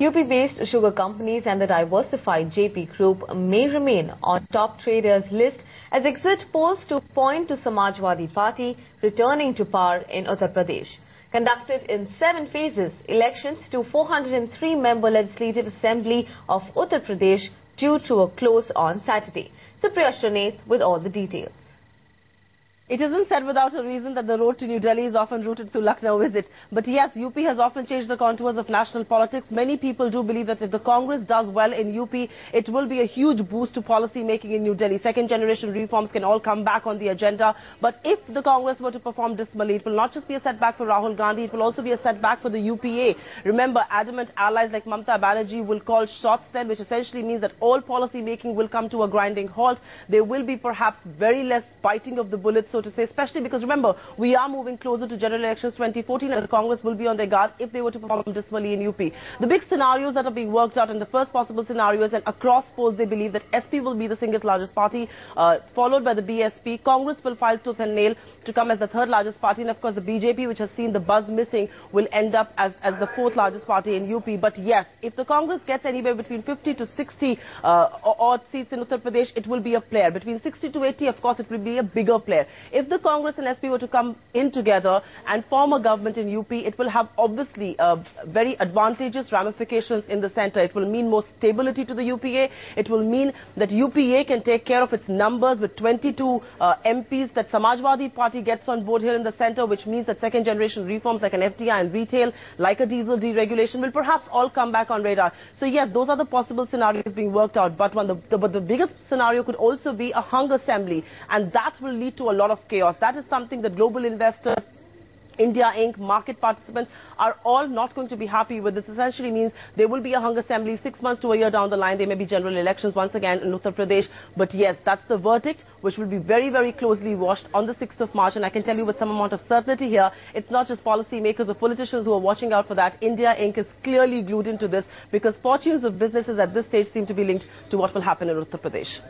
UP-based sugar companies and the diversified JP Group may remain on top traders list as exit polls to point to Samajwadi Party returning to power in Uttar Pradesh. Conducted in 7 phases, elections to 403-member Legislative Assembly of Uttar Pradesh due to a close on Saturday. Supriya Shrinath with all the details. It isn't said without a reason that the road to New Delhi is often routed through Lucknow, is it? But yes, UP has often changed the contours of national politics. Many people do believe that if the Congress does well in UP, it will be a huge boost to policy making in New Delhi. Second generation reforms can all come back on the agenda. But if the Congress were to perform dismally, it will not just be a setback for Rahul Gandhi, it will also be a setback for the UPA. Remember, adamant allies like Mamata Banerjee will call shots then, which essentially means that all policy making will come to a grinding halt. There will be perhaps very less biting of the bullets, so to say, especially because remember, we are moving closer to general elections 2014 and the Congress will be on their guard if they were to perform dismally in UP. The big scenarios that are being worked out, and the first possible scenario is that across polls they believe that SP will be the single largest party, followed by the BSP. Congress will file tooth and nail to come as the third largest party, and of course the BJP, which has seen the buzz missing, will end up as the fourth largest party in UP. But yes, if the Congress gets anywhere between 50 to 60 odd seats in Uttar Pradesh, it will be a player. Between 60 to 80, of course, it will be a bigger player. If the Congress and SP were to come in together and form a government in UP, it will have obviously very advantageous ramifications in the centre. It will mean more stability to the UPA. It will mean that UPA can take care of its numbers with 22 MPs, that Samajwadi Party gets on board here in the centre, which means that second generation reforms like an FDI and retail, like a diesel deregulation, will perhaps all come back on radar. So yes, those are the possible scenarios being worked out. But the biggest scenario could also be a hung assembly, and that will lead to a lot of chaos. That is something that global investors, India Inc., market participants are all not going to be happy with. This essentially means there will be a hung assembly 6 months to a year down the line. There may be general elections once again in Uttar Pradesh. But yes, that's the verdict, which will be very, very closely watched on the 6th of March. And I can tell you with some amount of certainty here, it's not just policy makers or politicians who are watching out for that. India Inc. is clearly glued into this because fortunes of businesses at this stage seem to be linked to what will happen in Uttar Pradesh.